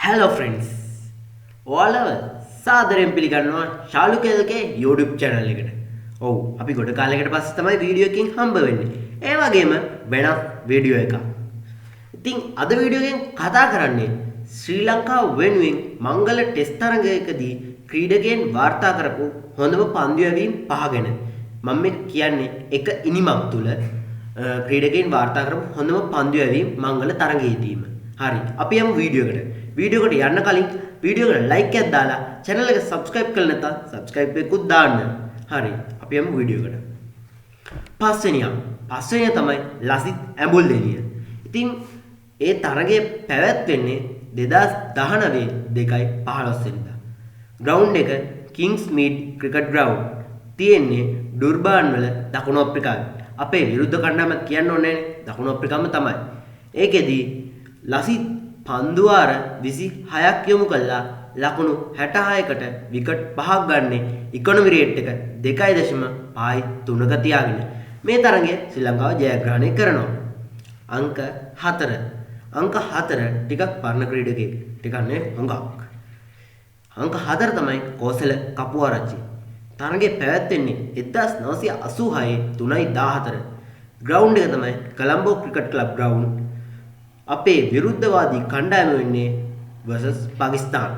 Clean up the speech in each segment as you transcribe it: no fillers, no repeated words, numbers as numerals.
Hello friends. ඔයාලව සාදරයෙන් පිළිගන්නවා Shaluka YouTube channel එකට. ඔව් අපි ගොඩ කාලයකට පස්සේ තමයි වීඩියෝ එකකින් හම්බ වෙන්නේ. ඒ වගේම වෙනස් වීඩියෝ එකක්. ඉතින් අද වීඩියෝ එකෙන් කතා කරන්නේ ශ්‍රී ලංකාව වෙනුවෙන් මංගල ටෙස්ට් තරගයකදී ක්‍රීඩකයන් වාර්තා කරපු හොඳම පන්දු යැවීම් 5 ගැන. මම මේ කියන්නේ එක ඉනිමක් තුල ක්‍රීඩකයන් වාර්තා කරපු හොඳම පන්දු යැවීම් මංගල තරගයේදීම. හරි අපි යමු වීඩියෝ එකට. වීඩියෝ එකට යන්න කලින් වීඩියෝ එකට ලයික් එකක් දාලා channel එක subscribe කරලා නැත්නම් subscribe එකකුත් දාන්න. හරි අපි යමු වීඩියෝ එකට. පස්වෙනිය තමයි ලසිත් ඇඹුල් දෙනිය. ඉතින් ඒ තරගය පැවැත්වෙන්නේ 2019 2/15 වෙනිදා. ග්‍රවුන්ඩ් එක කිංස් මීඩ් ක්‍රිකට් ග්‍රවුන්ඩ් තියෙන්නේ ඩුර්බාන් වල දකුණු අප්‍රිකාවේ. අපේ විරුද්ධ කණ්ඩායම කියන්න ඕනේ දකුණු අප්‍රිකාවම තමයි. ඒකෙදි ලසිත් පන්දුවාර 26ක් යොමු කළා ලකුණු 66කට විකට් 5ක් ගන්නේ ඉකොනොමි රේට් එක 2.53ක තියාගෙන මේ තරගය ශ්‍රී ලංකාව ජයග්‍රහණය කරනවා. අංක 4 ටිකක් පරණ ක්‍රීඩකයෙක් ටිකක් නේ හොඟක්. අංක 4 තමයි කෝසල කපුආරච්චි. තරගය පැවැත්වෙන්නේ 1986 3/14. ග්‍රවුන්ඩ් එක තමයි කොලම්බෝ ක්‍රිකට් ක්ලබ් ග්‍රවුන්ඩ්. අපේ විරුද්ධවාදී කණ්ඩායම වෙන්නේ versus පාකිස්තාන.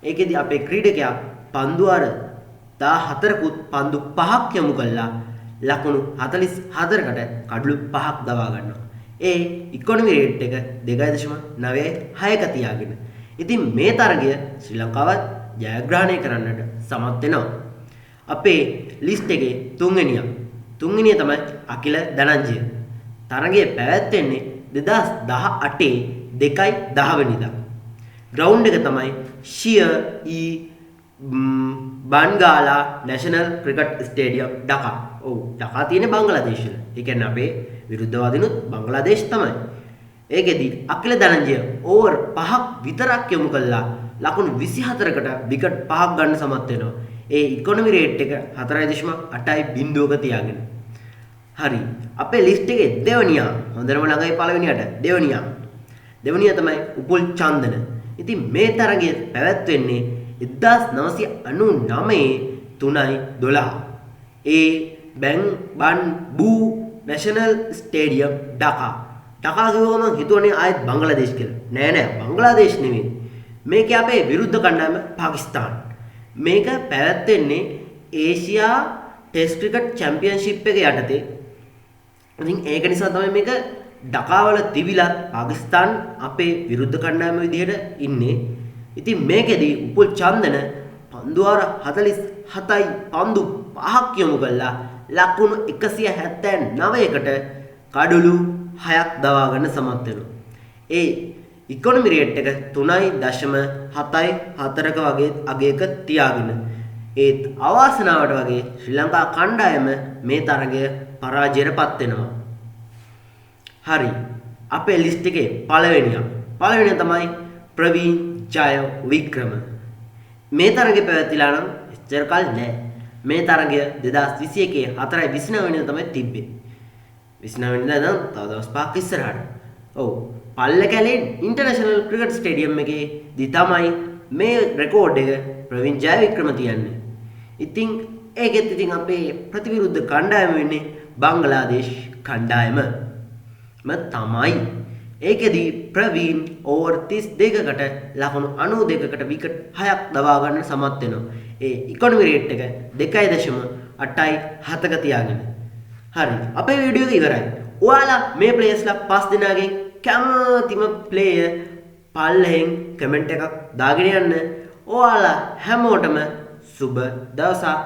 ඒකෙදි අපේ ක්‍රීඩකයා පන්දුවාර 14කුත් පන්දු 5ක් යොමු කළා ලකුණු 44කට කඩලු 5ක් දවා ගන්නවා. ඒ ඉකොනොමි රේට් එක 2.96ක තියාගෙන. ඉතින් මේ තරගය ශ්‍රී ලංකාවත් ජයග්‍රහණය කරන්නට සමත් වෙනවා. අපේ ලිස්ට් එකේ තුන්වෙනිය තමයි අකිල ධනංජය. තරගය පැවැත්වෙන්නේ 2018 2/10 වෙනිදා. ග්‍රවුන්ඩ් එක තමයි ෂියර් බන්ගාලා නැෂනල් ක්‍රිකට් ස්ටේඩියම් ඩකා. ඔව් ඩකා තියෙන්නේ බංග්ලාදේශ වල. ඒ කියන්නේ අපේ විරුද්ධවාදීනුත් බංග්ලාදේශ තමයි. ඒකෙදි අකිල ධනංජය ඕවර් 5ක් විතරක් යොමු කළා ලකුණු 24කට විකට් 5ක් ගන්න සමත් වෙනවා. ඒ ඉකොනොමි රේට් එක 4.8ක තියාගෙන. හරි අපේ ලිස්ට් එකේ දෙවනියා හොඳටම ළඟයි පළවෙනියට. දෙවනියා තමයි උපුල් චන්දන. ඉතින් මේ තරගය පැවැත්වෙන්නේ 1999 3/12. ඒ බූ නැෂනල් ස්ටේඩියම් ඩකා. ඩකා කිව්වම හිතුවනේ ආයෙත් බංග්ලාදේශ කියලා. නෑ බංග්ලාදේශ නෙමෙයි. මේකේ අපේ විරුද්ධ කණ්ඩායම පාකිස්තාන. මේක පැවැත්වෙන්නේ ඒෂියා ටෙස්ට් ක්‍රිකට් චැම්පියන්ෂිප් එක යටතේ. ඉතින් ඒක නිසා තමයි මේක ඩකාවල තිබිලා පාකිස්තාන් අපේ විරුද්ධ කණ්ඩායම විදිහට ඉන්නේ. ඉතින් මේකෙදි උපුල් චන්දන පන්දුවාර 47යි පන්දු 5ක් යොමු කළා ලකුණු 179කට කඩලු 6ක් දවා ගන්න සමත් වෙනවා. ඒ ඉකොනොමි රේට් එක 3.74ක වගේ අගයක තියාගෙන ඒත් අවාසනාවට වගේ ශ්‍රී ලංකා කණ්ඩායම මේ තරගය පරාජයටපත් වෙනවා. හරි අපේ ලිස්ට් එකේ පළවෙනිය තමයි ප්‍රවීන් ජයවික්‍රම. මේ තරගය පැවැත්විලා නම් එච්චර කල් නෑ. මේ තරගය 2021 4/29 වෙනිදා තමයි තිබ්බේ. 29 වෙනිදා නම් තව දවස් 5ක් ඉස්සරහට. ඔව් පල්ලකැලේ ඉන්ටර්නැෂනල් ක්‍රිකට් ස්ටේඩියම් එකේදී තමයි මේ රෙකෝඩ් එක ප්‍රවීන් ජයවික්‍රම තියන්නේ. ඉතින් ඒකෙත් ඉතින් අපේ ප්‍රතිවිරුද්ධ කණ්ඩායම වෙන්නේ බංග්ලාදේශ කණ්ඩායම තමයි. ඒකෙදී ප්‍රවීන් ඕවර් 32කට ලකුණු 92කට විකට් 6ක් දවා ගන්න සමත් වෙනවා. ඒ ඉකොනොමි රේට් එක 2.87ක තියාගෙන. හරි අපේ වීඩියෝ එක ඉවරයි. ඔයාලා මේ ප්ලේයර්ස්ලා 5 දෙනාගෙන් කැමතිම ප්ලේයර් පල්ලෙන් කමෙන්ට් එකක් දාගෙන යන්න. ඔයාලා හැමෝටම සුබ දවසක්.